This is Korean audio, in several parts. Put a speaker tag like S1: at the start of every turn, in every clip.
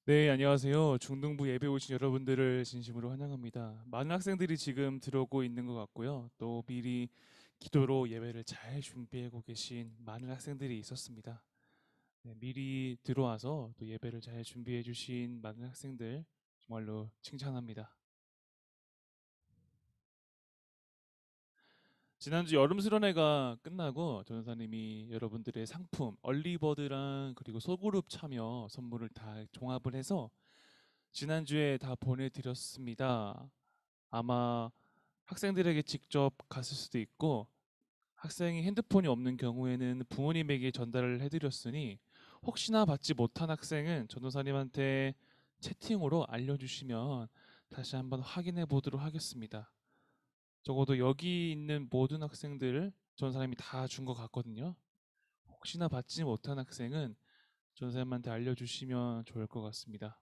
S1: 네, 안녕하세요. 중등부 예배 오신 여러분들을 진심으로 환영합니다. 많은 학생들이 지금 들어오고 있는 것 같고요. 또 미리 기도로 예배를 잘 준비하고 계신 많은 학생들이 있었습니다. 네, 미리 들어와서 또 예배를 잘 준비해 주신 많은 학생들 정말로 칭찬합니다. 지난주 여름 수련회가 끝나고 전도사님이 여러분들의 상품, 얼리버드랑 그리고 소그룹 참여 선물을 다 종합을 해서 지난주에 다 보내드렸습니다. 아마 학생들에게 직접 갔을 수도 있고 학생이 핸드폰이 없는 경우에는 부모님에게 전달을 해드렸으니 혹시나 받지 못한 학생은 전도사님한테 채팅으로 알려주시면 다시 한번 확인해 보도록 하겠습니다. 적어도 여기 있는 모든 학생들을 전도사님이 다 준 것 같거든요. 혹시나 받지 못한 학생은 전도사님한테 알려주시면 좋을 것 같습니다.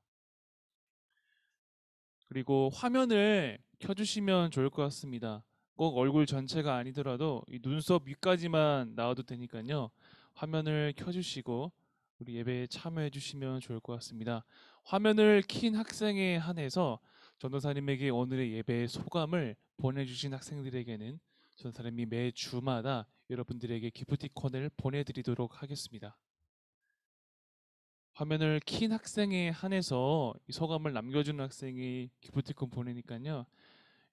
S1: 그리고 화면을 켜주시면 좋을 것 같습니다. 꼭 얼굴 전체가 아니더라도 이 눈썹 위까지만 나와도 되니까요. 화면을 켜주시고 우리 예배에 참여해 주시면 좋을 것 같습니다. 화면을 킨 학생에 한해서 전도사님에게 오늘의 예배의 소감을 보내주신 학생들에게는 전도사님이 매 주마다 여러분들에게 기프티콘을 보내드리도록 하겠습니다. 화면을 킨 학생에 한해서 이 소감을 남겨주는 학생이 기프티콘 보내니까요.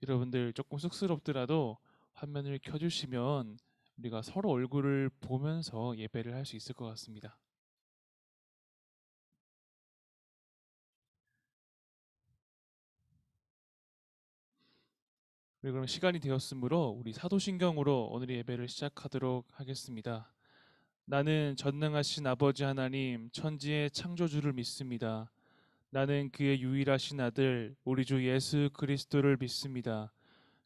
S1: 여러분들 조금 쑥스럽더라도 화면을 켜주시면 우리가 서로 얼굴을 보면서 예배를 할 수 있을 것 같습니다. 그리고 그럼 시간이 되었으므로 우리 사도신경으로 오늘의 예배를 시작하도록 하겠습니다. 나는 전능하신 아버지 하나님 천지의 창조주를 믿습니다. 나는 그의 유일하신 아들 우리 주 예수 그리스도를 믿습니다.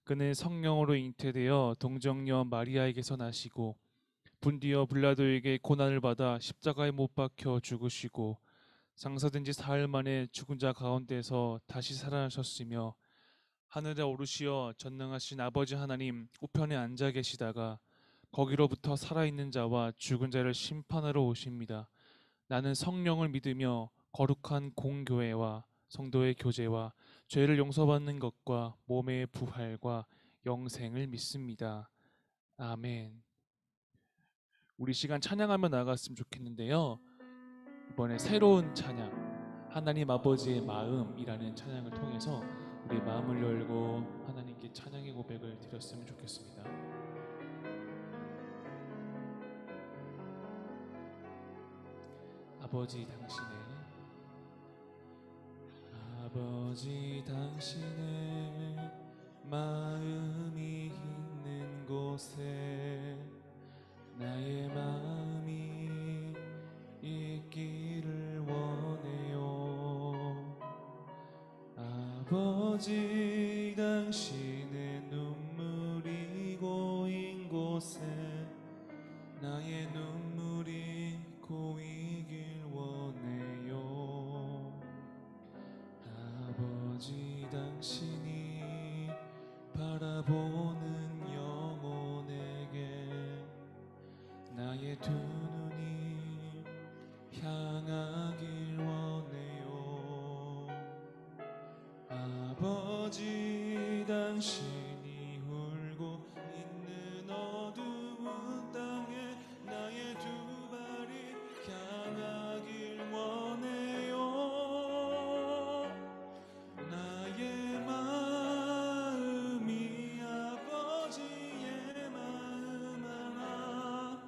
S1: 그는 성령으로 잉태되어 동정녀 마리아에게서 나시고 분디어 빌라도에게 고난을 받아 십자가에 못 박혀 죽으시고 장사된 지 사흘 만에 죽은 자 가운데서 다시 살아나셨으며 하늘에 오르시어 전능하신 아버지 하나님 우편에 앉아 계시다가 거기로부터 살아있는 자와 죽은 자를 심판하러 오십니다. 나는 성령을 믿으며 거룩한 공교회와 성도의 교제와 죄를 용서받는 것과 몸의 부활과 영생을 믿습니다. 아멘. 우리 시간 찬양하며 나갔으면 좋겠는데요. 이번에 새로운 찬양, 하나님 아버지의 마음이라는 찬양을 통해서 우리 마음을 열고 하나님께 찬양의 고백을 드렸으면 좋겠습니다. 아버지 당신의 마음이 있는 곳에 나의 마음이 있기를 원해요. 아버지 당신의 눈물이 고인 곳에 나의 눈물이 고이길 원해요. 아버지 당신이 바라보는 영혼에게 나의 두 눈이 향하길 원해요. 아버지 당신이 울고 있는 어두운 땅에 나의 두 발이 향하길 원해요. 나의 마음이 아버지의 마음 하나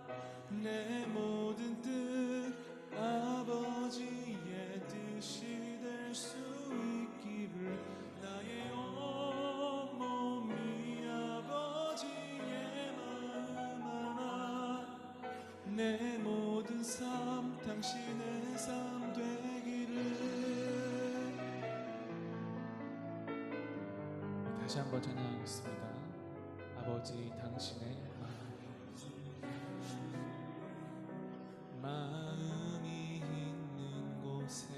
S1: 내 모든 뜻 아버지의 뜻이 될 수 있기를 나의 온몸이 아버지의 마음 하나 내 모든 삶 당신의 삶 되기를. 다시 한번 찬양하겠습니다. 아버지 당신의 마음이 있는 곳에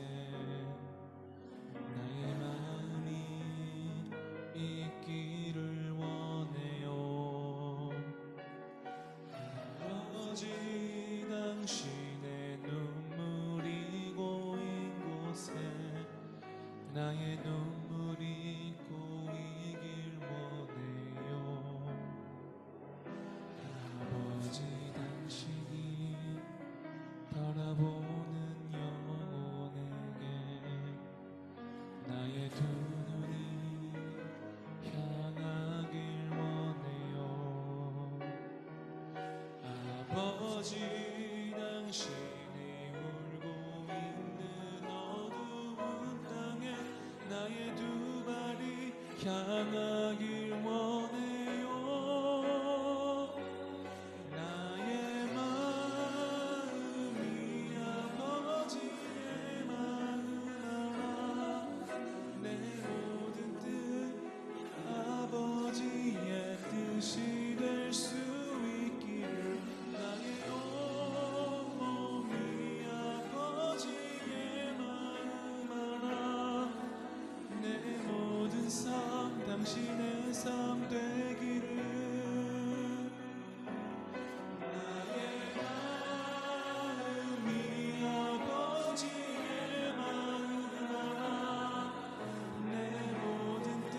S1: 나의 마음이 있기를 원해요. 아버지 당신의 눈물이 고인 곳에 나의 눈물이 고이길 원해요. 아버지 당신이 바라보는 영혼에게 나의 두 눈이 향하길 원해요. 아버지 당신이 울고 있는 어두운 땅에 나의 두 발이 향하길 원해요. 나의 마음이 아버지의 마음 하나 내 모든 뜻 아버지의 뜻이 될 수 있기를 나의 온몸이 아버지의 마음 하나 내 모든 삶 당신의 삶 되기를. 나의 마음이 아버지의 마음 하나 내 모든 뜻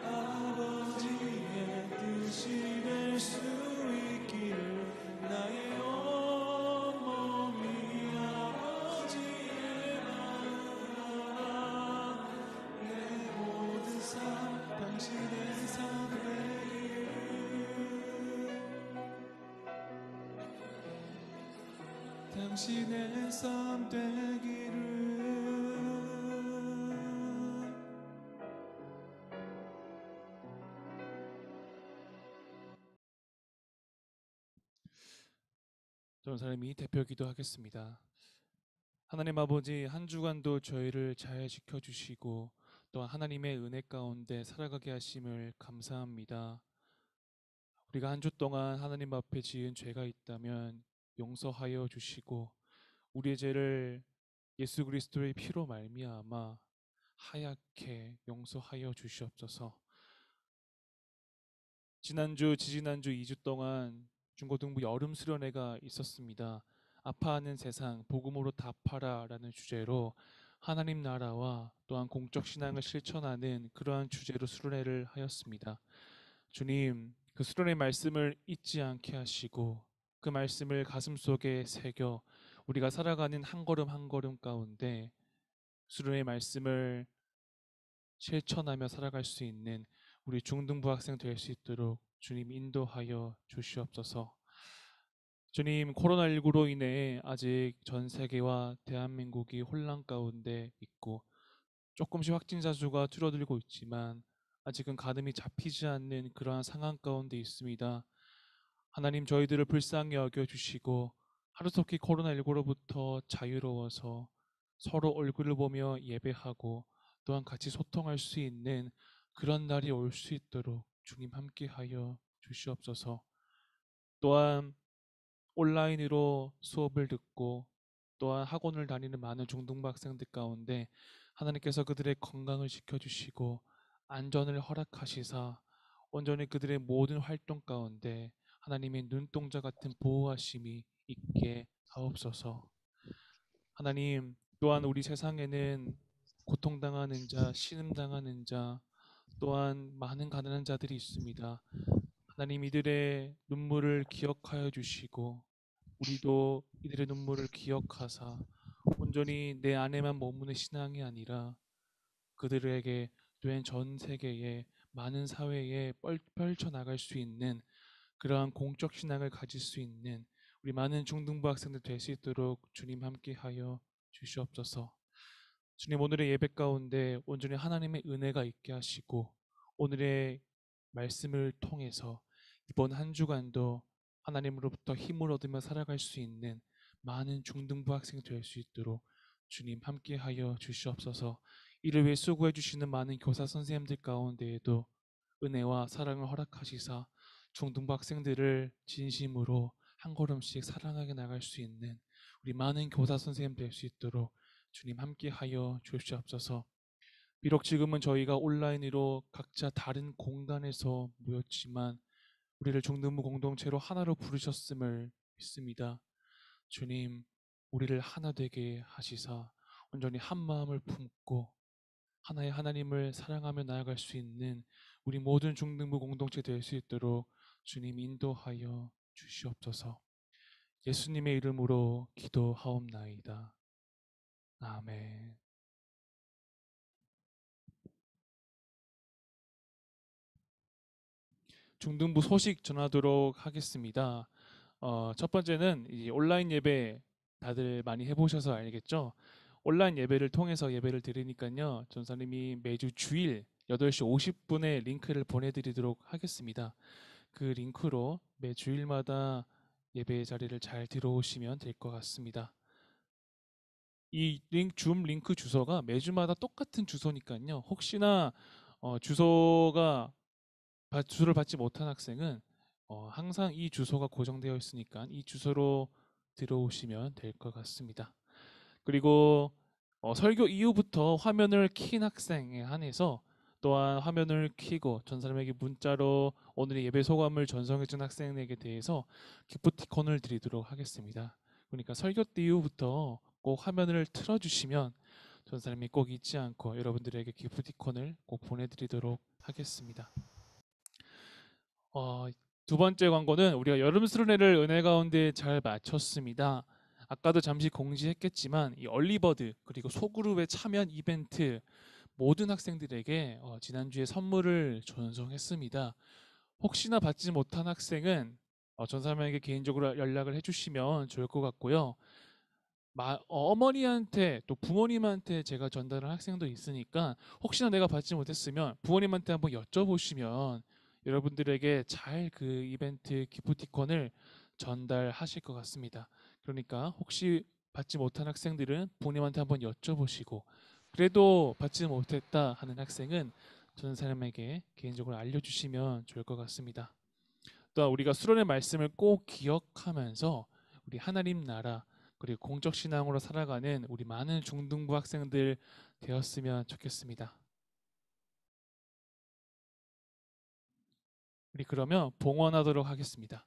S1: 아버지의 뜻이 될 수 있기를 나의 온몸이 아버지의 마음 하나 내 모든 삶 당신의 삶 되기를. 당신의 삶 되기를. 전사님이 대표 기도하겠습니다. 하나님 아버지 한 주간도 저희를 잘 지켜주시고 또한 하나님의 은혜 가운데 살아가게 하심을 감사합니다. 우리가 한 주 동안 하나님 앞에 지은 죄가 있다면 용서하여 주시고 우리의 죄를 예수 그리스도의 피로 말미암아 하얗게 용서하여 주시옵소서. 지난주, 지지난주 2주 동안 중고등부 여름 수련회가 있었습니다. 아파하는 세상 복음으로 답하라라는 주제로 하나님 나라와 또한 공적 신앙을 실천하는 그러한 주제로 수련회를 하였습니다. 주님, 그 수련의 말씀을 잊지 않게 하시고 그 말씀을 가슴속에 새겨 우리가 살아가는 한 걸음 한 걸음 가운데 수련의 말씀을 실천하며 살아갈 수 있는 우리 중등부 학생 될 수 있도록 주님 인도하여 주시옵소서. 주님, 코로나19로 인해 아직 전 세계와 대한민국이 혼란 가운데 있고 조금씩 확진자 수가 줄어들고 있지만 아직은 가늠이 잡히지 않는 그러한 상황 가운데 있습니다. 하나님, 저희들을 불쌍히 여겨 주시고 하루속히 코로나19로부터 자유로워서 서로 얼굴을 보며 예배하고 또한 같이 소통할 수 있는 그런 날이 올 수 있도록 주님 함께하여 주시옵소서. 또한 온라인으로 수업을 듣고 또한 학원을 다니는 많은 중등부 학생들 가운데 하나님께서 그들의 건강을 지켜주시고 안전을 허락하시사 온전히 그들의 모든 활동 가운데 하나님의 눈동자 같은 보호하심이 있게 하옵소서. 하나님, 또한 우리 세상에는 고통당하는 자, 신음당하는 자, 또한 많은 가난한 자들이 있습니다. 하나님, 이들의 눈물을 기억하여 주시고 우리도 이들의 눈물을 기억하사 온전히 내 안에만 머무는 신앙이 아니라 그들에게 또한 전 세계에 많은 사회에 펼쳐 나갈 수 있는 그러한 공적 신앙을 가질 수 있는 우리 많은 중등부 학생들 될 수 있도록 주님 함께하여 주시옵소서. 주님, 오늘의 예배 가운데 온전히 하나님의 은혜가 있게 하시고 오늘의 말씀을 통해서 이번 한 주간도 하나님으로부터 힘을 얻으며 살아갈 수 있는 많은 중등부 학생 될 수 있도록 주님 함께하여 주시옵소서. 이를 위해 수고해 주시는 많은 교사 선생님들 가운데에도 은혜와 사랑을 허락하시사 중등부 학생들을 진심으로 한 걸음씩 사랑하게 나갈 수 있는 우리 많은 교사 선생님 될 수 있도록 주님 함께하여 주시옵소서. 비록 지금은 저희가 온라인으로 각자 다른 공간에서 모였지만 우리를 중등부 공동체로 하나로 부르셨음을 믿습니다. 주님, 우리를 하나 되게 하시사 온전히 한 마음을 품고 하나의 하나님을 사랑하며 나아갈 수 있는 우리 모든 중등부 공동체 될 수 있도록 주님 인도하여 주시옵소서. 예수님의 이름으로 기도하옵나이다. 아멘. 중등부 소식 전하도록 하겠습니다. 첫 번째는 이 온라인 예배 다들 많이 해보셔서 알겠죠? 온라인 예배를 통해서 예배를 드리니까요. 전사님이 매주 주일 8시 50분에 링크를 보내드리도록 하겠습니다. 그 링크로 매 주일마다 예배 자리를 잘 들어오시면 될 것 같습니다. 이 줌 링크 주소가 매주마다 똑같은 주소니까요. 혹시나 주소를 받지 못한 학생은 항상 이 주소가 고정되어 있으니까 이 주소로 들어오시면 될 것 같습니다. 그리고 설교 이후부터 화면을 킨 학생에 한해서 또한 화면을 켜고 전사님에게 문자로 오늘의 예배 소감을 전송해준 학생에게 대해서 기프티콘을 드리도록 하겠습니다. 그러니까 설교 때 이후부터 꼭 화면을 틀어주시면 전사님이 꼭 잊지 않고 여러분들에게 기프티콘을 꼭 보내드리도록 하겠습니다. 두 번째 광고는 우리가 여름 수련회를 은혜 가운데 잘 마쳤습니다. 아까도 잠시 공지했겠지만 이 얼리버드 그리고 소그룹의 참여 이벤트 모든 학생들에게 지난주에 선물을 전송했습니다. 혹시나 받지 못한 학생은 전사님에게 개인적으로 연락을 해주시면 좋을 것 같고요. 어머니한테 또 부모님한테 제가 전달한 학생도 있으니까 혹시나 내가 받지 못했으면 부모님한테 한번 여쭤보시면 여러분들에게 잘 그 이벤트 기프티콘을 전달하실 것 같습니다. 그러니까 혹시 받지 못한 학생들은 부모님한테 한번 여쭤보시고 그래도 받지 못했다 하는 학생은 전사님에게 개인적으로 알려주시면 좋을 것 같습니다. 또한 우리가 수련의 말씀을 꼭 기억하면서 우리 하나님 나라 그리고 공적 신앙으로 살아가는 우리 많은 중등부 학생들 되었으면 좋겠습니다. 우리 그러면 봉헌하도록 하겠습니다.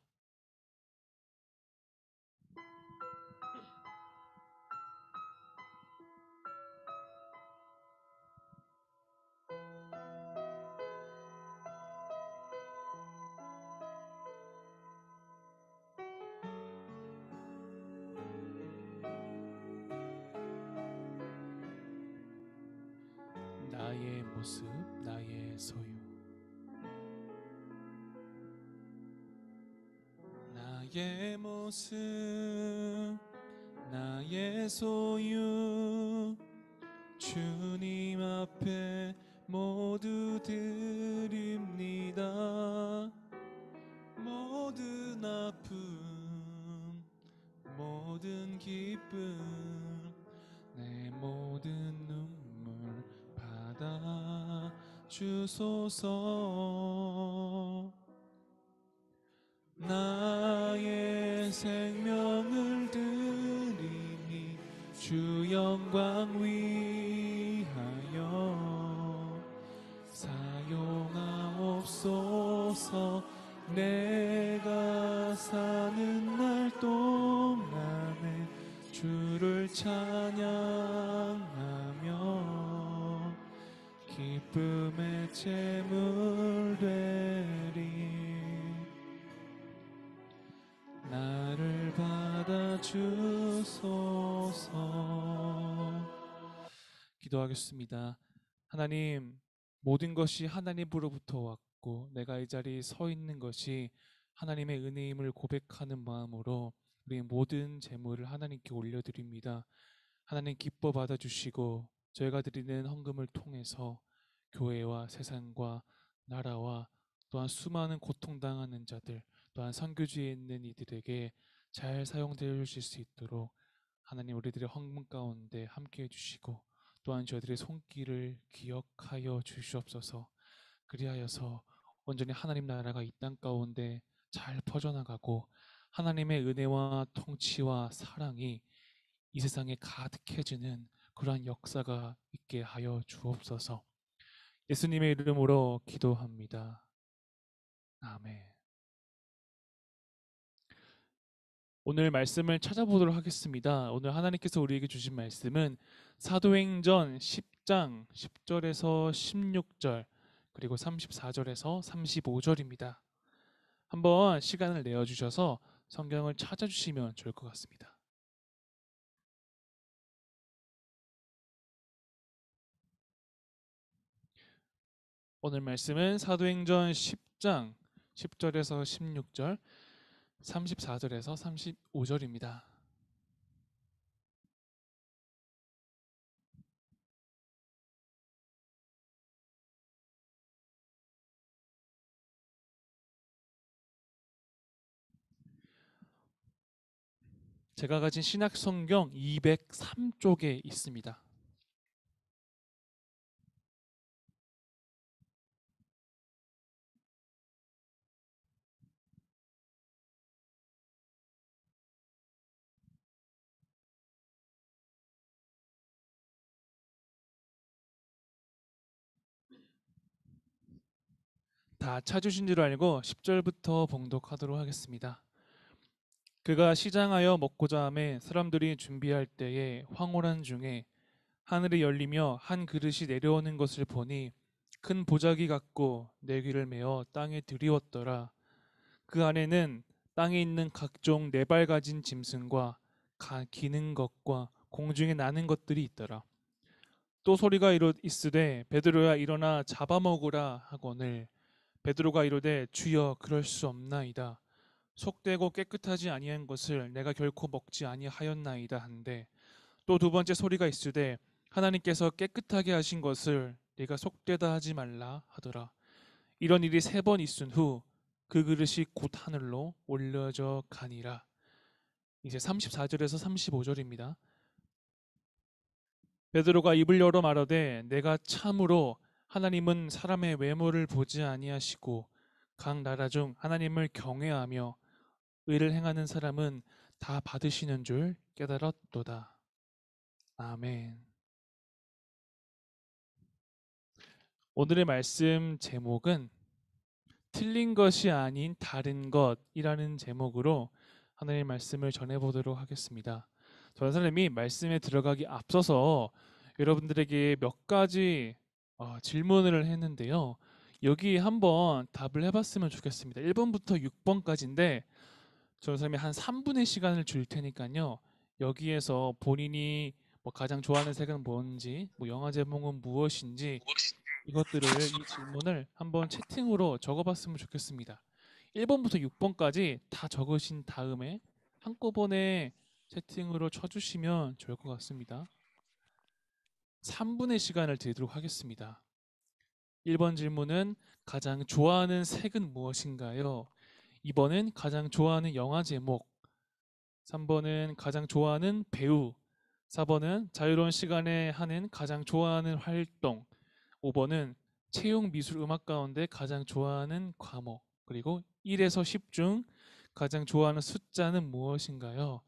S1: 나의 모습, 나의 소유. 나의 모습, 나의 소유. 주님 앞에 모두 드립니다. 모든 아픔, 모든 기쁨, 내 모든 눈물 받아 주소서. 나의 생명을 드리니 주 영광 위하여 사용하옵소서. 내가 사는 날 동안에 주를 찬양하며 기쁨의 제물 되리. 나를 받아주소서. 기도하겠습니다. 하나님, 모든 것이 하나님으로부터 왔고 내가 이 자리에 서 있는 것이 하나님의 은혜임을 고백하는 마음으로 우리 모든 재물을 하나님께 올려드립니다. 하나님 기뻐 받아주시고 저희가 드리는 헌금을 통해서 교회와 세상과 나라와 또한 수많은 고통당하는 자들 또한 선교지에 있는 이들에게 잘 사용되어 주실 수 있도록 하나님 우리들의 헌금 가운데 함께 해주시고 또한 저희들의 손길을 기억하여 주시옵소서. 그리하여서 온전히 하나님 나라가 이 땅 가운데 잘 퍼져나가고 하나님의 은혜와 통치와 사랑이 이 세상에 가득해지는 그러한 역사가 있게 하여 주옵소서. 예수님의 이름으로 기도합니다. 아멘. 오늘 말씀을 찾아보도록 하겠습니다. 오늘 하나님께서 우리에게 주신 말씀은 사도행전 10장 10절에서 16절 그리고 34절에서 35절입니다. 한번 시간을 내어주셔서 성경을 찾아주시면 좋을 것 같습니다. 오늘 말씀은 사도행전 10장 10절에서 16절 34절에서 35절입니다. 제가 가진 신약 성경 203쪽에 있습니다. 다 찾으신 줄 알고 10절부터 봉독하도록 하겠습니다. 그가 시장하여 먹고자 하매 사람들이 준비할 때에 황홀한 중에 하늘이 열리며 한 그릇이 내려오는 것을 보니 큰 보자기 같고 네 귀를 메어 땅에 들이웠더라. 그 안에는 땅에 있는 각종 네 발 가진 짐승과 기는 것과 공중에 나는 것들이 있더라. 또 소리가 있으되 베드로야 일어나 잡아먹으라 하거늘 베드로가 이르되 주여 그럴 수 없나이다. 속되고 깨끗하지 아니한 것을 내가 결코 먹지 아니하였나이다 한데 또 두 번째 소리가 있으되 하나님께서 깨끗하게 하신 것을 네가 속되다 하지 말라 하더라. 이런 일이 세 번 있은 후 그 그릇이 곧 하늘로 올려져 가니라. 이제 34절에서 35절입니다. 베드로가 입을 열어 말하되 내가 참으로 하나님은 사람의 외모를 보지 아니하시고 각 나라 중 하나님을 경외하며 의를 행하는 사람은 다 받으시는 줄 깨달았도다. 아멘. 오늘의 말씀 제목은 틀린 것이 아닌 다른 것이라는 제목으로 하나님의 말씀을 전해보도록 하겠습니다. 선생님이 말씀에 들어가기 앞서서 여러분들에게 몇 가지 질문을 했는데요. 여기 한번 답을 해봤으면 좋겠습니다. 1번부터 6번까지인데 선생님이 한 3분의 시간을 줄 테니까요. 여기에서 본인이 뭐 가장 좋아하는 색은 뭔지, 뭐 영화 제목은 무엇인지 이 질문을 한번 채팅으로 적어봤으면 좋겠습니다. 1번부터 6번까지 다 적으신 다음에 한꺼번에 채팅으로 쳐주시면 좋을 것 같습니다. 3분의 시간을 드리도록 하겠습니다. 1번 질문은 가장 좋아하는 색은 무엇인가요? 2번은 가장 좋아하는 영화 제목, 3번은 가장 좋아하는 배우, 4번은 자유로운 시간에 하는 가장 좋아하는 활동, 5번은 채용 미술 음악 가운데 가장 좋아하는 과목, 그리고 1에서 10 중 가장 좋아하는 숫자는 무엇인가요?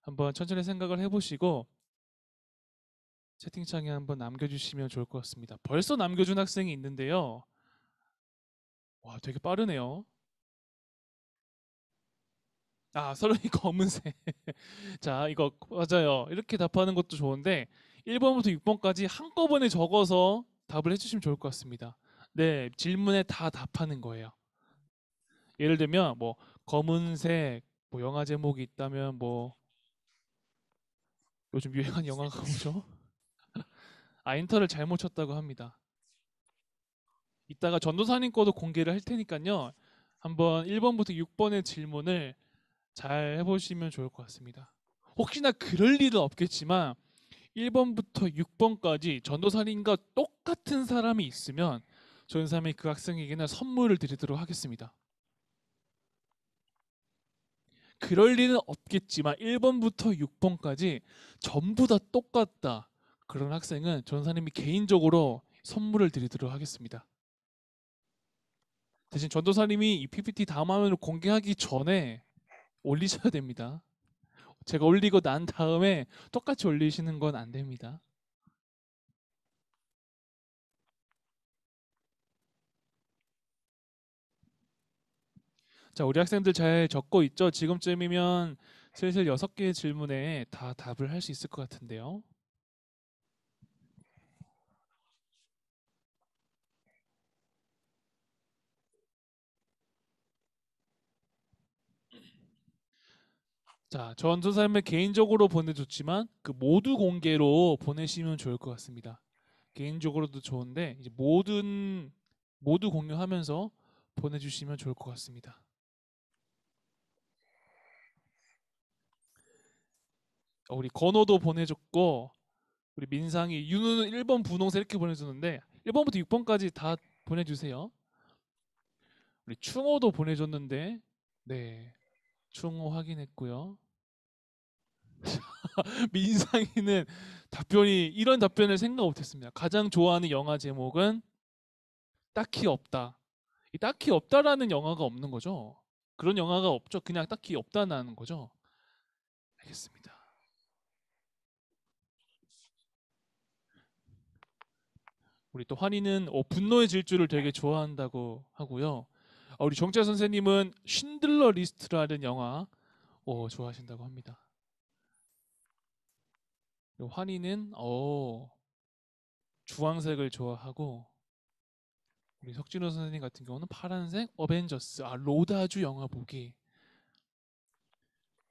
S1: 한번 천천히 생각을 해보시고 채팅창에 한번 남겨주시면 좋을 것 같습니다. 벌써 남겨준 학생이 있는데요. 와, 되게 빠르네요. 아, 서른이 검은색. 자, 이거 맞아요. 이렇게 답하는 것도 좋은데 1번부터 6번까지 한꺼번에 적어서 답을 해주시면 좋을 것 같습니다. 네, 질문에 다 답하는 거예요. 예를 들면 뭐 검은색 뭐 영화 제목이 있다면 뭐 요즘 유행한 영화가 뭐죠? 아, 엔터를 잘못 쳤다고 합니다. 이따가 전도사님 거도 공개를 할 테니까요. 한번 1번부터 6번의 질문을 잘 해보시면 좋을 것 같습니다. 혹시나 그럴 일은 없겠지만 1번부터 6번까지 전도사님과 똑같은 사람이 있으면 전도사님이 그 학생에게는 선물을 드리도록 하겠습니다. 그럴 일은 없겠지만 1번부터 6번까지 전부 다 똑같다. 그런 학생은 전도사님이 개인적으로 선물을 드리도록 하겠습니다. 대신 전도사님이 이 PPT 다음 화면을 공개하기 전에 올리셔야 됩니다. 제가 올리고 난 다음에 똑같이 올리시는 건 안 됩니다. 자, 우리 학생들 잘 적고 있죠? 지금쯤이면 슬슬 6개의 질문에 다 답을 할 수 있을 것 같은데요. 자, 전도사님을 개인적으로 보내줬지만 그 모두 공개로 보내시면 좋을 것 같습니다. 개인적으로도 좋은데 이제 모두 공유하면서 보내주시면 좋을 것 같습니다. 우리 건호도 보내줬고 우리 민상이 윤우는 1번 분홍색 이렇게 보내줬는데 1번부터 6번까지 다 보내주세요. 우리 충호도 보내줬는데 네, 충호 확인했고요. 민상이는 답변이 이런 답변을 생각 못했습니다. 가장 좋아하는 영화 제목은 딱히 없다. 이 딱히 없다라는 영화가 없는 거죠. 그런 영화가 없죠. 그냥 딱히 없다는 거죠. 알겠습니다. 우리 또 환희는 분노의 질주를 되게 좋아한다고 하고요. 우리 정재 선생님은 쉰들러 리스트라는 영화 좋아하신다고 합니다. 그리고 환희는 주황색을 좋아하고 우리 석진호 선생님 같은 경우는 파란색 어벤져스 로다주 영화 보기.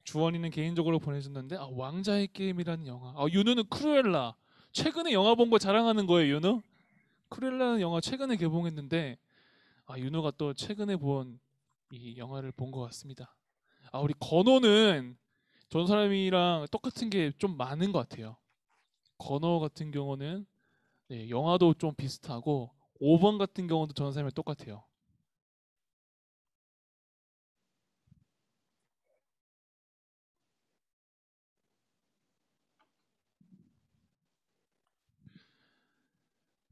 S1: 주원이는 개인적으로 보내줬는데 왕자의 게임이라는 영화. 윤우는 크루엘라. 최근에 영화 본 거 자랑하는 거예요, 윤우? 크루엘라는 영화 최근에 개봉했는데 윤우가 또 최근에 본 이 영화를 본 것 같습니다. 우리 건호는 전 사람이랑 똑같은 게 좀 많은 것 같아요. 건호 같은 경우는 네, 영화도 좀 비슷하고 5번 같은 경우도 전 사람이 똑같아요.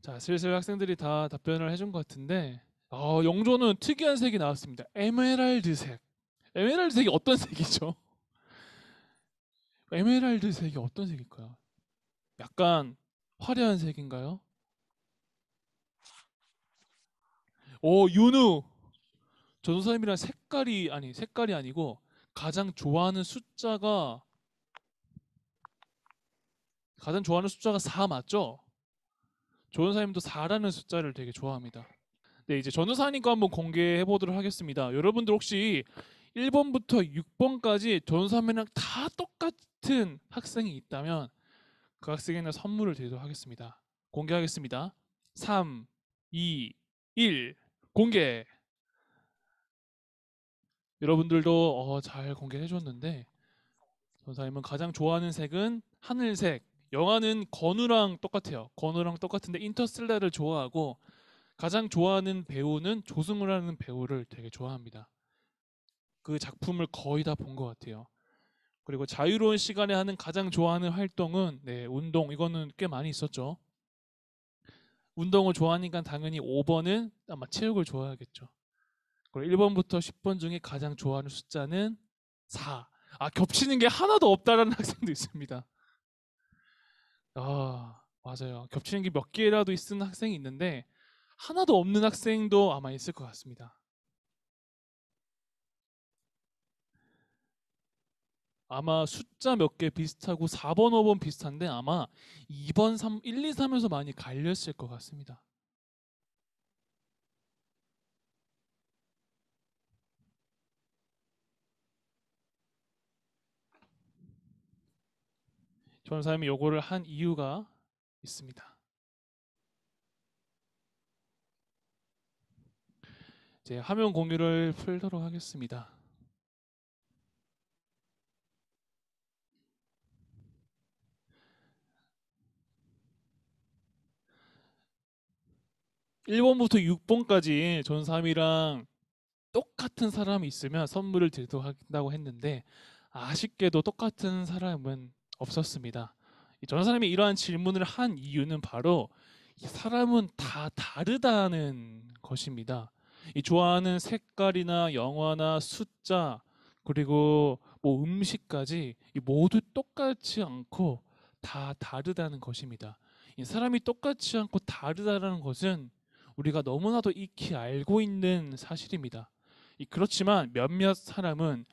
S1: 자, 슬슬 학생들이 다 답변을 해준 것 같은데, 영조는 특이한 색이 나왔습니다. 에메랄드색. 에메랄드색이 어떤 색이죠? 에메랄드색이 어떤 색일까요? 약간 화려한 색인가요? 윤우. 전도사님이랑 색깔이 아니고 가장 좋아하는 숫자가 4 맞죠? 전도사님도 4라는 숫자를 되게 좋아합니다. 네, 이제 전도사님 거 한번 공개해 보도록 하겠습니다. 여러분들 혹시 1번부터 6번까지 전도사님이랑 다 똑같은 학생이 있다면 그 학생에는 선물을 드리도록 하겠습니다. 공개하겠습니다. 3, 2, 1 공개. 여러분들도 잘 공개해 줬는데 전사님은 가장 좋아하는 색은 하늘색. 영화는 건우랑 똑같아요. 건우랑 똑같은데 인터스텔라를 좋아하고 가장 좋아하는 배우는 조승우라는 배우를 되게 좋아합니다. 그 작품을 거의 다 본 것 같아요. 그리고 자유로운 시간에 하는 가장 좋아하는 활동은 운동. 이거는 꽤 많이 있었죠. 운동을 좋아하니까 당연히 5번은 아마 체육을 좋아하겠죠. 그리고 1번부터 10번 중에 가장 좋아하는 숫자는 4. 겹치는 게 하나도 없다라는 학생도 있습니다. 맞아요. 겹치는 게 몇 개라도 있는 학생이 있는데 하나도 없는 학생도 아마 있을 것 같습니다. 아마 숫자 몇 개 비슷하고 4번, 5번 비슷한데 아마 2번, 3, 1, 2, 3에서 많이 갈렸을 것 같습니다. 전사님이 요거를 한 이유가 있습니다. 이제 화면 공유를 풀도록 하겠습니다. 1번부터 6번까지 전삼이랑 똑같은 사람이 있으면 선물을 드리도록 한다고 했는데 아쉽게도 똑같은 사람은 없었습니다. 전사님이 이러한 질문을 한 이유는 바로 이 사람은 다 다르다는 것입니다. 이 좋아하는 색깔이나 영화나 숫자 그리고 뭐 음식까지 모두 똑같지 않고 다 다르다는 것입니다. 이 사람이 똑같지 않고 다르다는 것은 우리가 너무나도 익히 알고 있는 사실입니다. 그렇지만 몇몇 사람은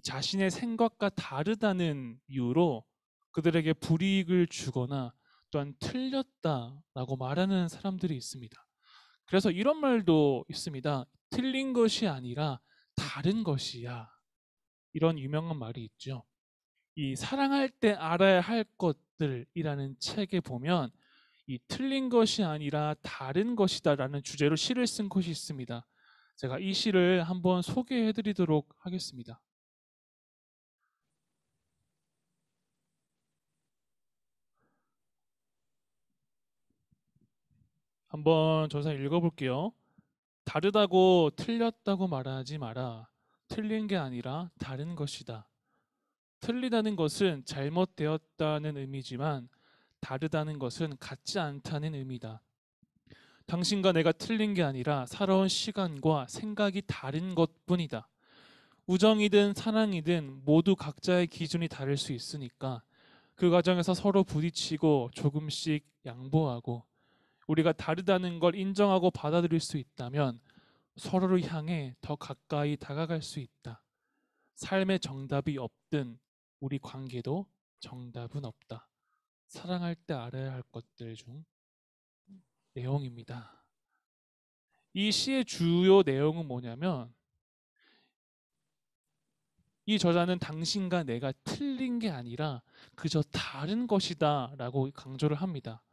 S1: 자신의 생각과 다르다는 이유로 그들에게 불이익을 주거나 또한 틀렸다라고 말하는 사람들이 있습니다. 그래서 이런 말도 있습니다. 틀린 것이 아니라 다른 것이야. 이런 유명한 말이 있죠. 이 사랑할 때 알아야 할 것들이라는 책에 보면 이 틀린 것이 아니라 다른 것이다라는 주제로 시를 쓴 곳이 있습니다. 제가 이 시를 한번 소개해 드리도록 하겠습니다. 한번 전사 읽어볼게요. 다르다고 틀렸다고 말하지 마라. 틀린 게 아니라 다른 것이다. 틀리다는 것은 잘못되었다는 의미지만 다르다는 것은 같지 않다는 의미다. 당신과 내가 틀린 게 아니라 살아온 시간과 생각이 다른 것뿐이다. 우정이든 사랑이든 모두 각자의 기준이 다를 수 있으니까 그 과정에서 서로 부딪히고 조금씩 양보하고 우리가 다르다는 걸 인정하고 받아들일 수 있다면 서로를 향해 더 가까이 다가갈 수 있다. 삶의 정답이 없든 우리 관계도 정답은 없다. 사랑할 때 알아야 할 것들 중 내용입니다. 이 시의 주요 내용은 뭐냐면 이 저자는 당신과 내가 틀린 게 아니라 그저 다른 것이다 라고 강조를 합니다.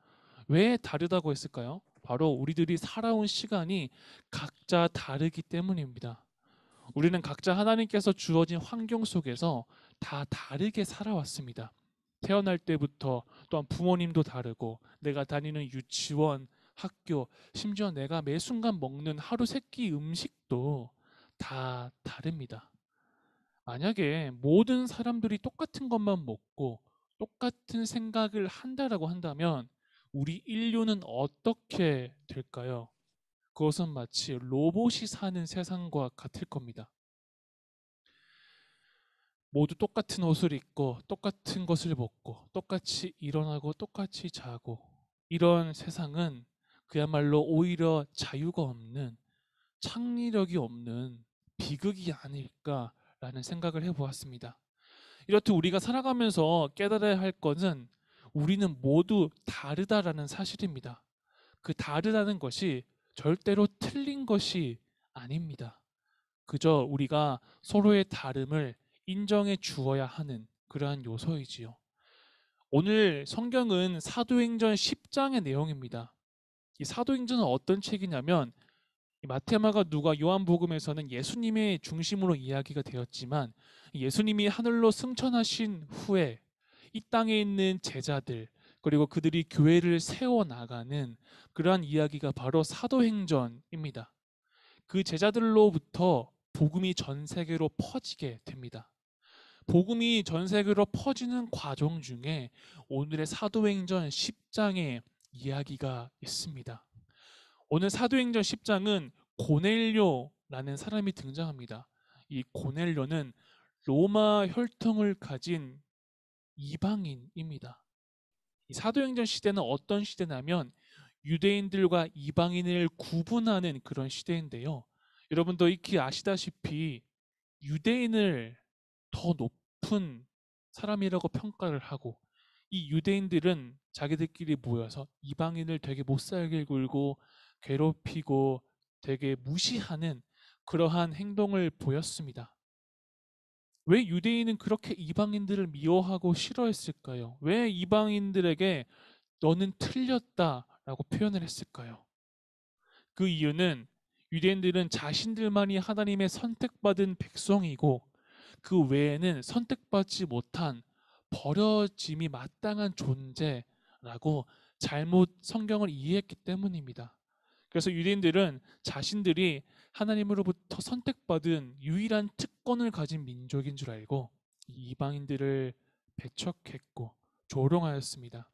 S1: 왜 다르다고 했을까요? 바로 우리들이 살아온 시간이 각자 다르기 때문입니다. 우리는 각자 하나님께서 주어진 환경 속에서 다 다르게 살아왔습니다. 태어날 때부터 또한 부모님도 다르고 내가 다니는 유치원, 학교, 심지어 내가 매 순간 먹는 하루 세끼 음식도 다 다릅니다. 만약에 모든 사람들이 똑같은 것만 먹고 똑같은 생각을 한다라고 한다면 우리 인류는 어떻게 될까요? 그것은 마치 로봇이 사는 세상과 같을 겁니다. 모두 똑같은 옷을 입고 똑같은 것을 먹고 똑같이 일어나고 똑같이 자고, 이런 세상은 그야말로 오히려 자유가 없는, 창의력이 없는 비극이 아닐까라는 생각을 해보았습니다. 이렇듯 우리가 살아가면서 깨달아야 할 것은 우리는 모두 다르다라는 사실입니다. 그 다르다는 것이 절대로 틀린 것이 아닙니다. 그저 우리가 서로의 다름을 인정해 주어야 하는 그러한 요소이지요. 오늘 성경은 사도행전 10장의 내용입니다. 이 사도행전은 어떤 책이냐면, 마태, 마가, 누가, 요한복음에서는 예수님의 중심으로 이야기가 되었지만, 예수님이 하늘로 승천하신 후에 이 땅에 있는 제자들, 그리고 그들이 교회를 세워 나가는 그러한 이야기가 바로 사도행전입니다. 그 제자들로부터 복음이 전 세계로 퍼지게 됩니다. 복음이 전 세계로 퍼지는 과정 중에 오늘의 사도행전 10장의 이야기가 있습니다. 오늘 사도행전 10장은 고넬료라는 사람이 등장합니다. 이 고넬료는 로마 혈통을 가진 이방인입니다. 이 사도행전 시대는 어떤 시대냐면 유대인들과 이방인을 구분하는 그런 시대인데요. 여러분도 익히 아시다시피 유대인을 더 높은 사람이라고 평가를 하고, 이 유대인들은 자기들끼리 모여서 이방인을 되게 못살게 굴고 괴롭히고 되게 무시하는 그러한 행동을 보였습니다. 왜 유대인은 그렇게 이방인들을 미워하고 싫어했을까요? 왜 이방인들에게 너는 틀렸다라고 표현을 했을까요? 그 이유는 유대인들은 자신들만이 하나님의 선택받은 백성이고 그 외에는 선택받지 못한 버려짐이 마땅한 존재라고 잘못 성경을 이해했기 때문입니다. 그래서 유대인들은 자신들이 하나님으로부터 선택받은 유일한 특권을 가진 민족인 줄 알고 이방인들을 배척했고 조롱하였습니다.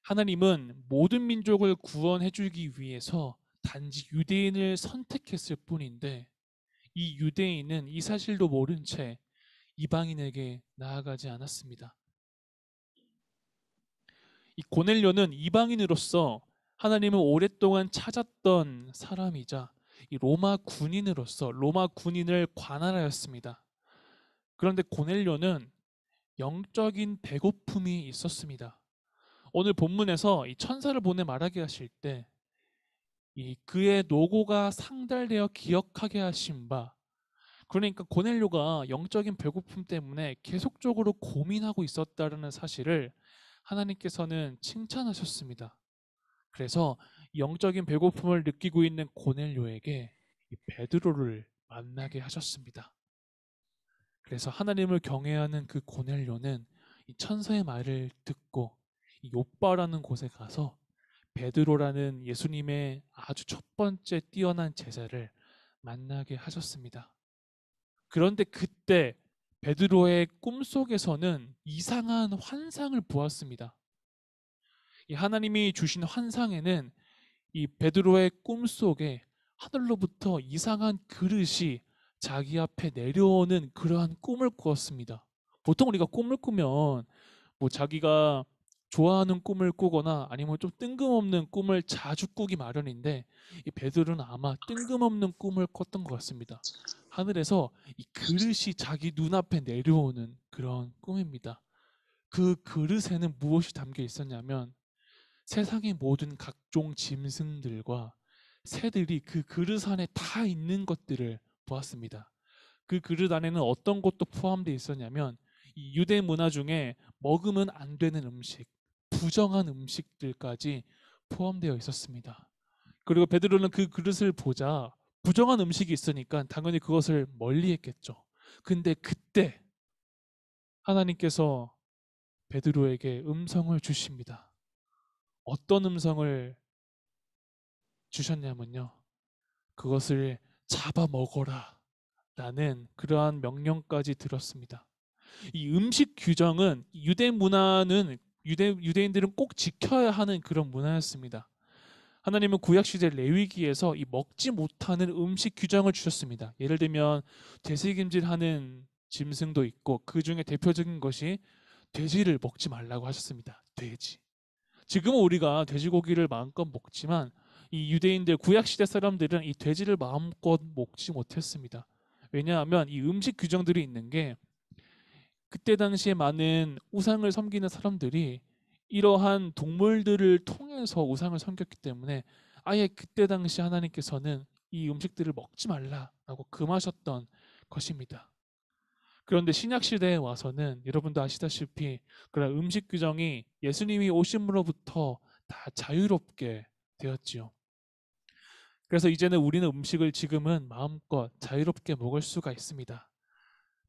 S1: 하나님은 모든 민족을 구원해 주기 위해서 단지 유대인을 선택했을 뿐인데, 이 유대인은 이 사실도 모른 채 이방인에게 나아가지 않았습니다. 이 고넬료는 이방인으로서 하나님을 오랫동안 찾았던 사람이자 이 로마 군인으로서 로마 군인을 관할하였습니다. 그런데 고넬료는 영적인 배고픔이 있었습니다. 오늘 본문에서 이 천사를 보내 말하게 하실 때 이 그의 노고가 상달되어 기억하게 하신 바, 그러니까 고넬료가 영적인 배고픔 때문에 계속적으로 고민하고 있었다는 사실을 하나님께서는 칭찬하셨습니다. 그래서 영적인 배고픔을 느끼고 있는 고넬료에게 이 베드로를 만나게 하셨습니다. 그래서 하나님을 경외하는 그 고넬료는 이 천사의 말을 듣고 이 요빠라는 곳에 가서 베드로라는 예수님의 아주 첫 번째 뛰어난 제자를 만나게 하셨습니다. 그런데 그때 베드로의 꿈속에서는 이상한 환상을 보았습니다. 이 하나님이 주신 환상에는 이 베드로의 꿈속에 하늘로부터 이상한 그릇이 자기 앞에 내려오는 그러한 꿈을 꾸었습니다. 보통 우리가 꿈을 꾸면 뭐 자기가 좋아하는 꿈을 꾸거나 아니면 좀 뜬금없는 꿈을 자주 꾸기 마련인데, 이 베드로는 아마 뜬금없는 꿈을 꿨던 것 같습니다. 하늘에서 이 그릇이 자기 눈앞에 내려오는 그런 꿈입니다. 그 그릇에는 무엇이 담겨 있었냐면 세상의 모든 각종 짐승들과 새들이 그 그릇 안에 다 있는 것들을 보았습니다. 그 그릇 안에는 어떤 것도 포함되어 있었냐면 이 유대 문화 중에 먹으면 안 되는 음식, 부정한 음식들까지 포함되어 있었습니다. 그리고 베드로는 그 그릇을 보자 부정한 음식이 있으니까 당연히 그것을 멀리했겠죠. 근데 그때 하나님께서 베드로에게 음성을 주십니다. 어떤 음성을 주셨냐면요, 그것을 잡아먹어라 라는 그러한 명령까지 들었습니다. 이 음식 규정은 유대 문화는 유대인들은 꼭 지켜야 하는 그런 문화였습니다. 하나님은 구약시대 레위기에서 이 먹지 못하는 음식 규정을 주셨습니다. 예를 들면 되새김질하는 짐승도 있고 그 중에 대표적인 것이 돼지를 먹지 말라고 하셨습니다. 돼지. 지금은 우리가 돼지고기를 마음껏 먹지만 이 유대인들 구약시대 사람들은 이 돼지를 마음껏 먹지 못했습니다. 왜냐하면 이 음식 규정들이 있는 게 그때 당시에 많은 우상을 섬기는 사람들이 이러한 동물들을 통해서 우상을 섬겼기 때문에 아예 그때 당시 하나님께서는 이 음식들을 먹지 말라라고 금하셨던 것입니다. 그런데 신약 시대에 와서는 여러분도 아시다시피 그런 음식 규정이 예수님이 오심으로부터 다 자유롭게 되었지요. 그래서 이제는 우리는 음식을 지금은 마음껏 자유롭게 먹을 수가 있습니다.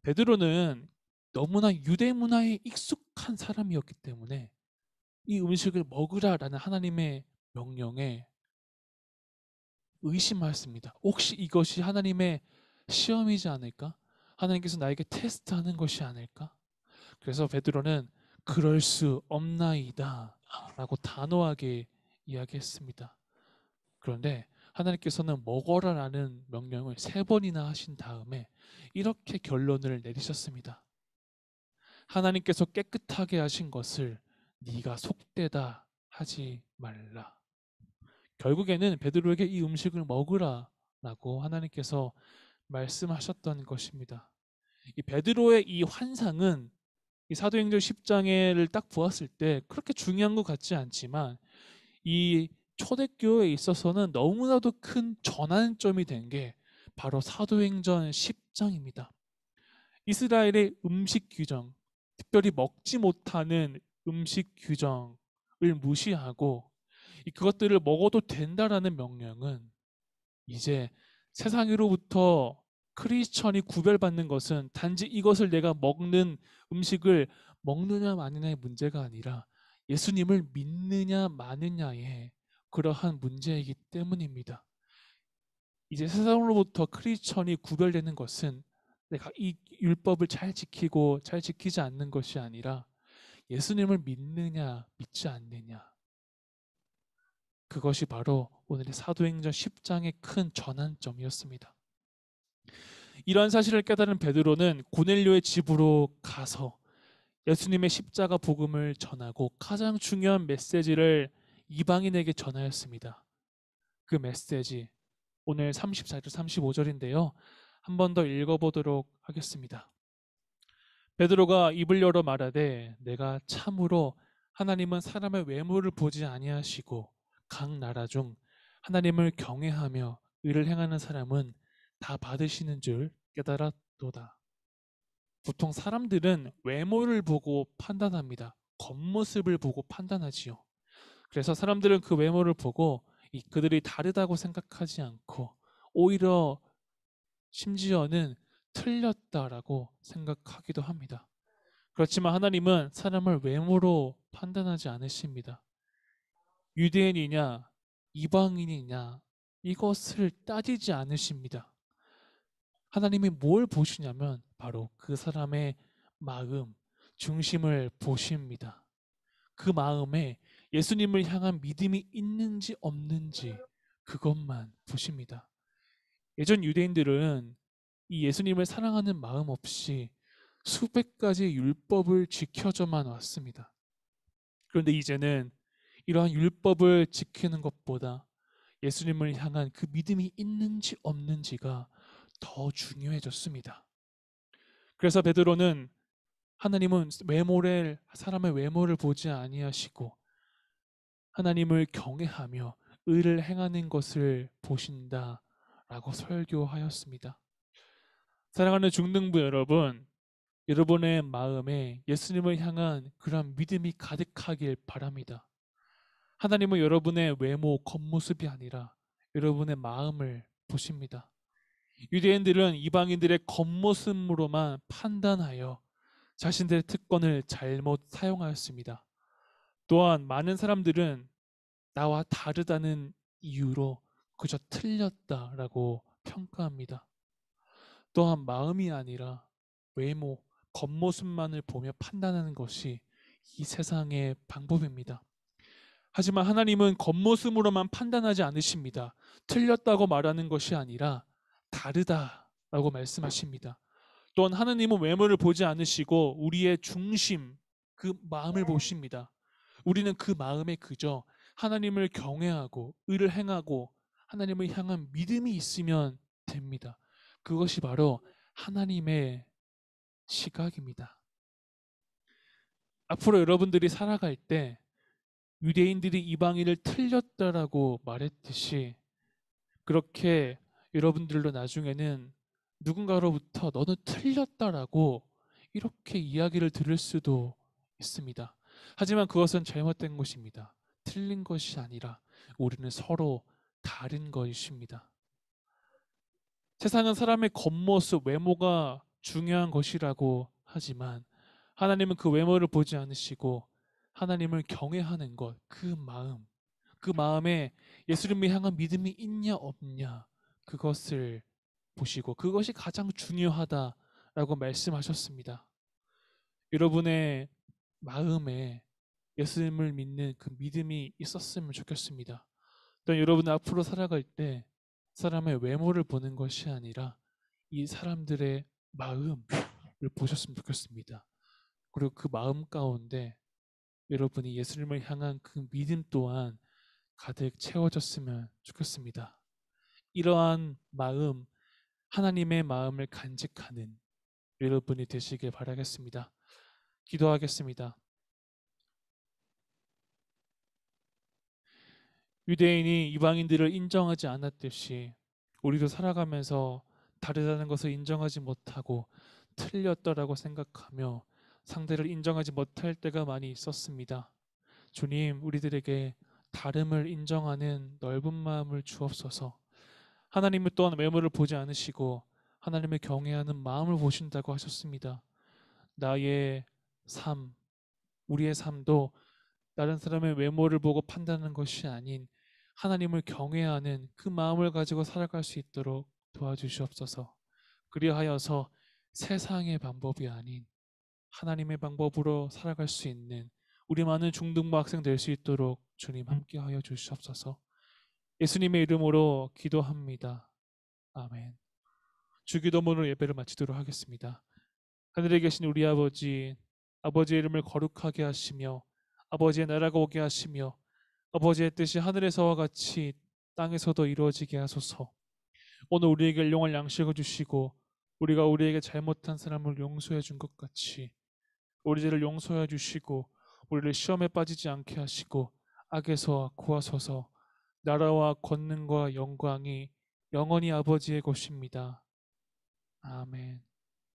S1: 베드로는 너무나 유대 문화에 익숙한 사람이었기 때문에 이 음식을 먹으라라는 하나님의 명령에 의심하였습니다. 혹시 이것이 하나님의 시험이지 않을까? 하나님께서 나에게 테스트하는 것이 아닐까? 그래서 베드로는 그럴 수 없나이다 라고 단호하게 이야기했습니다. 그런데 하나님께서는 먹어라라는 명령을 3번이나 하신 다음에 이렇게 결론을 내리셨습니다. 하나님께서 깨끗하게 하신 것을 네가 속되다 하지 말라. 결국에는 베드로에게 이 음식을 먹으라라고 하나님께서 말씀하셨던 것입니다. 이 베드로의 이 환상은 이 사도행전 10장을 딱 보았을 때 그렇게 중요한 것 같지 않지만 이 초대교회에 있어서는 너무나도 큰 전환점이 된 게 바로 사도행전 10장입니다. 이스라엘의 음식 규정, 특별히 먹지 못하는 음식 규정을 무시하고 그것들을 먹어도 된다라는 명령은 이제 세상으로부터 크리스천이 구별받는 것은 단지 이것을 내가 먹는 음식을 먹느냐 마느냐의 문제가 아니라 예수님을 믿느냐 마느냐의 그러한 문제이기 때문입니다. 이제 세상으로부터 크리스천이 구별되는 것은 내가 이 율법을 잘 지키고 잘 지키지 않는 것이 아니라 예수님을 믿느냐 믿지 않느냐, 그것이 바로 오늘의 사도행전 10장의 큰 전환점이었습니다. 이러한 사실을 깨달은 베드로는 고넬료의 집으로 가서 예수님의 십자가 복음을 전하고 가장 중요한 메시지를 이방인에게 전하였습니다. 그 메시지 오늘 34절 35절인데요. 한 번 더 읽어보도록 하겠습니다. 베드로가 입을 열어 말하되 내가 참으로 하나님은 사람의 외모를 보지 아니하시고 각 나라 중 하나님을 경외하며 의를 행하는 사람은 다 받으시는 줄 깨달았도다. 보통 사람들은 외모를 보고 판단합니다. 겉모습을 보고 판단하지요. 그래서 사람들은 그 외모를 보고 그들이 다르다고 생각하지 않고 오히려 심지어는 틀렸다라고 생각하기도 합니다. 그렇지만 하나님은 사람을 외모로 판단하지 않으십니다. 유대인이냐 이방인이냐 이것을 따지지 않으십니다. 하나님이 뭘 보시냐면 바로 그 사람의 마음, 중심을 보십니다. 그 마음에 예수님을 향한 믿음이 있는지 없는지 그것만 보십니다. 예전 유대인들은 이 예수님을 사랑하는 마음 없이 수백 가지 율법을 지켜져만 왔습니다. 그런데 이제는 이러한 율법을 지키는 것보다 예수님을 향한 그 믿음이 있는지 없는지가 더 중요해졌습니다. 그래서 베드로는 하나님은 사람의 외모를 보지 아니하시고 하나님을 경외하며 의를 행하는 것을 보신다라고 설교하였습니다. 사랑하는 중등부 여러분, 여러분의 마음에 예수님을 향한 그런 믿음이 가득하길 바랍니다. 하나님은 여러분의 외모, 겉모습이 아니라 여러분의 마음을 보십니다. 유대인들은 이방인들의 겉모습으로만 판단하여 자신들의 특권을 잘못 사용하였습니다. 또한 많은 사람들은 나와 다르다는 이유로 그저 틀렸다라고 평가합니다. 또한 마음이 아니라 외모, 겉모습만을 보며 판단하는 것이 이 세상의 방법입니다. 하지만 하나님은 겉모습으로만 판단하지 않으십니다. 틀렸다고 말하는 것이 아니라 다르다라고 말씀하십니다. 또한 하나님은 외모를 보지 않으시고 우리의 중심, 그 마음을 보십니다. 우리는 그 마음에 그저 하나님을 경외하고 의를 행하고 하나님을 향한 믿음이 있으면 됩니다. 그것이 바로 하나님의 시각입니다. 앞으로 여러분들이 살아갈 때 유대인들이 이방인을 틀렸다라고 말했듯이 그렇게 여러분들도 나중에는 누군가로부터 너는 틀렸다라고 이렇게 이야기를 들을 수도 있습니다. 하지만 그것은 잘못된 것입니다. 틀린 것이 아니라 우리는 서로 다른 것입니다. 세상은 사람의 겉모습, 외모가 중요한 것이라고 하지만 하나님은 그 외모를 보지 않으시고 하나님을 경외하는 것, 그 마음에 예수님을 향한 믿음이 있냐 없냐 그것을 보시고 그것이 가장 중요하다라고 말씀하셨습니다. 여러분의 마음에 예수님을 믿는 그 믿음이 있었으면 좋겠습니다. 또 여러분 앞으로 살아갈 때 사람의 외모를 보는 것이 아니라 이 사람들의 마음을 보셨으면 좋겠습니다. 그리고 그 마음 가운데 여러분이 예수님을 향한 그 믿음 또한 가득 채워졌으면 좋겠습니다. 이러한 마음, 하나님의 마음을 간직하는 여러분이 되시길 바라겠습니다. 기도하겠습니다. 유대인이 이방인들을 인정하지 않았듯이 우리도 살아가면서 다르다는 것을 인정하지 못하고 틀렸다라고 생각하며 상대를 인정하지 못할 때가 많이 있었습니다. 주님, 우리들에게 다름을 인정하는 넓은 마음을 주옵소서. 하나님은 또한 외모를 보지 않으시고 하나님을 경외하는 마음을 보신다고 하셨습니다. 나의 삶, 우리의 삶도 다른 사람의 외모를 보고 판단하는 것이 아닌 하나님을 경외하는 그 마음을 가지고 살아갈 수 있도록 도와주시옵소서. 그리하여서 세상의 방법이 아닌 하나님의 방법으로 살아갈 수 있는 우리 많은 중등부 학생 될 수 있도록 주님 함께하여 주시옵소서. 예수님의 이름으로 기도합니다. 아멘. 주기도문으로 예배를 마치도록 하겠습니다. 하늘에 계신 우리 아버지, 아버지의 이름을 거룩하게 하시며 아버지의 나라가 오게 하시며 아버지의 뜻이 하늘에서와 같이 땅에서도 이루어지게 하소서. 오늘 우리에게 일용할 양식을 주시고 우리가 우리에게 잘못한 사람을 용서해 준 것 같이 우리 죄를 용서해 주시고 우리를 시험에 빠지지 않게 하시고 악에서 구하소서. 나라와 권능과 영광이 영원히 아버지의 것입니다. 아멘.